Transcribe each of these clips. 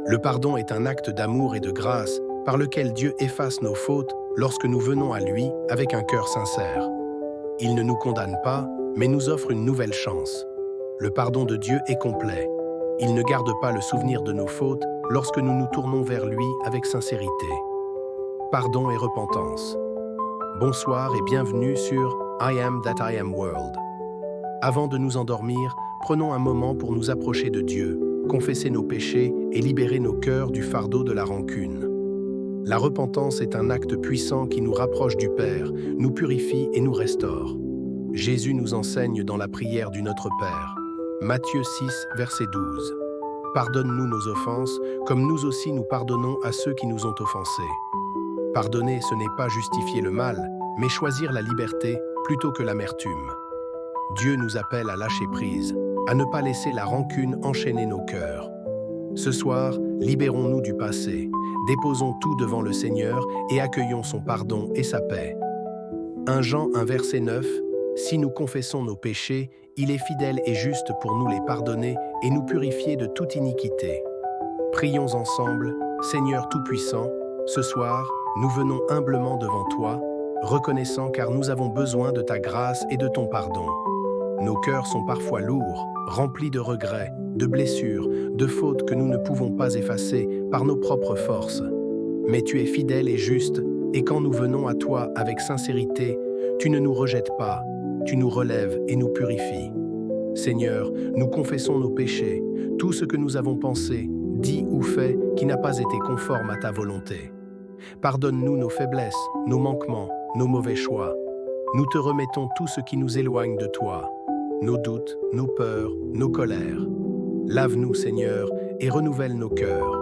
Le pardon est un acte d'amour et de grâce par lequel Dieu efface nos fautes lorsque nous venons à lui avec un cœur sincère. Il ne nous condamne pas, mais nous offre une nouvelle chance. Le pardon de Dieu est complet. Il ne garde pas le souvenir de nos fautes lorsque nous nous tournons vers lui avec sincérité. Pardon et repentance. Bonsoir et bienvenue sur I Am That I Am World. Avant de nous endormir, prenons un moment pour nous approcher de Dieu, confesser nos péchés et libérer nos cœurs du fardeau de la rancune. La repentance est un acte puissant qui nous rapproche du Père, nous purifie et nous restaure. Jésus nous enseigne dans la prière du Notre Père. Matthieu 6, verset 12. Pardonne-nous nos offenses, comme nous aussi nous pardonnons à ceux qui nous ont offensés. Pardonner, ce n'est pas justifier le mal, mais choisir la liberté plutôt que l'amertume. Dieu nous appelle à lâcher prise, à ne pas laisser la rancune enchaîner nos cœurs. Ce soir, libérons-nous du passé, déposons tout devant le Seigneur et accueillons son pardon et sa paix. 1 Jean 1 verset 9, « Si nous confessons nos péchés, il est fidèle et juste pour nous les pardonner et nous purifier de toute iniquité. » Prions ensemble, Seigneur Tout-Puissant, ce soir, nous venons humblement devant toi, reconnaissant car nous avons besoin de ta grâce et de ton pardon. Nos cœurs sont parfois lourds, remplis de regrets, de blessures, de fautes que nous ne pouvons pas effacer par nos propres forces. Mais tu es fidèle et juste, et quand nous venons à toi avec sincérité, tu ne nous rejettes pas, tu nous relèves et nous purifies. Seigneur, nous confessons nos péchés, tout ce que nous avons pensé, dit ou fait qui n'a pas été conforme à ta volonté. Pardonne-nous nos faiblesses, nos manquements, nos mauvais choix. Nous te remettons tout ce qui nous éloigne de toi, nos doutes, nos peurs, nos colères. Lave-nous, Seigneur, et renouvelle nos cœurs.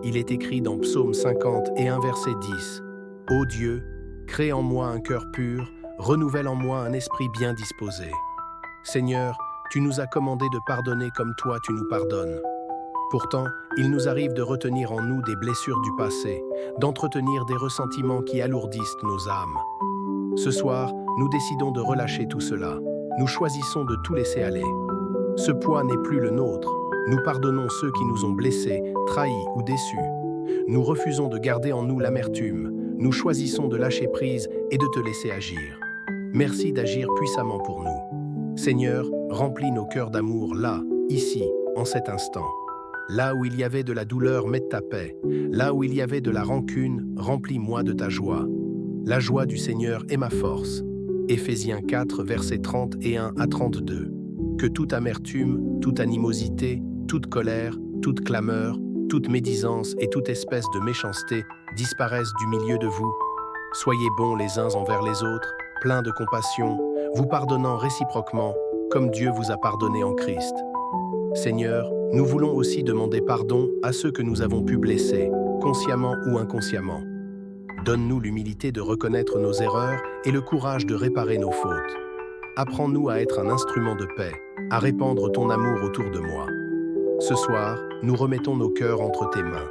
Il est écrit dans Psaume 50 et 1 verset 10. « Ô Dieu, crée en moi un cœur pur, renouvelle en moi un esprit bien disposé. » Seigneur, tu nous as commandé de pardonner comme toi tu nous pardonnes. Pourtant, il nous arrive de retenir en nous des blessures du passé, d'entretenir des ressentiments qui alourdissent nos âmes. Ce soir, nous décidons de relâcher tout cela. Nous choisissons de tout laisser aller. Ce poids n'est plus le nôtre. Nous pardonnons ceux qui nous ont blessés, trahis ou déçus. Nous refusons de garder en nous l'amertume. Nous choisissons de lâcher prise et de te laisser agir. Merci d'agir puissamment pour nous. Seigneur, remplis nos cœurs d'amour là, ici, en cet instant. Là où il y avait de la douleur, mets ta paix. Là où il y avait de la rancune, remplis-moi de ta joie. La joie du Seigneur est ma force. Éphésiens 4, versets 31 à 32. Que toute amertume, toute animosité, toute colère, toute clameur, toute médisance et toute espèce de méchanceté disparaissent du milieu de vous. Soyez bons les uns envers les autres, pleins de compassion, vous pardonnant réciproquement, comme Dieu vous a pardonné en Christ. Seigneur, nous voulons aussi demander pardon à ceux que nous avons pu blesser, consciemment ou inconsciemment. Donne-nous l'humilité de reconnaître nos erreurs et le courage de réparer nos fautes. Apprends-nous à être un instrument de paix, à répandre ton amour autour de moi. Ce soir, nous remettons nos cœurs entre tes mains.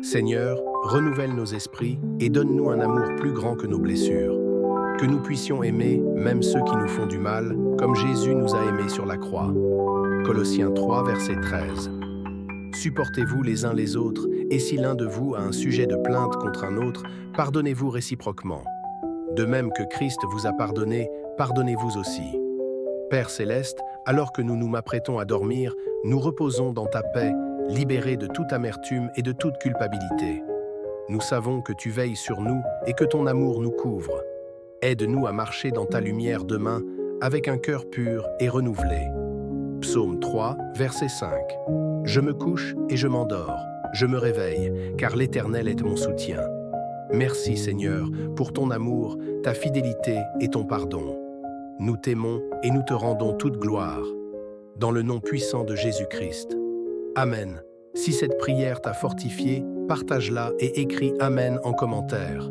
Seigneur, renouvelle nos esprits et donne-nous un amour plus grand que nos blessures. Que nous puissions aimer même ceux qui nous font du mal, comme Jésus nous a aimés sur la croix. Colossiens 3, verset 13. Supportez-vous les uns les autres, et si l'un de vous a un sujet de plainte contre un autre, pardonnez-vous réciproquement. De même que Christ vous a pardonné, pardonnez-vous aussi. Père céleste, alors que nous nous apprêtons à dormir, nous reposons dans ta paix, libérés de toute amertume et de toute culpabilité. Nous savons que tu veilles sur nous et que ton amour nous couvre. Aide-nous à marcher dans ta lumière demain avec un cœur pur et renouvelé. Psaume 3, verset 5. Je me couche et je m'endors, je me réveille, car l'Éternel est mon soutien. Merci Seigneur pour ton amour, ta fidélité et ton pardon. Nous t'aimons et nous te rendons toute gloire. Dans le nom puissant de Jésus-Christ. Amen. Si cette prière t'a fortifié, partage-la et écris Amen en commentaire.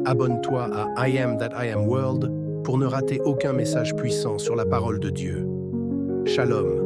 Abonne-toi à I Am That I Am World pour ne rater aucun message puissant sur la parole de Dieu. Shalom.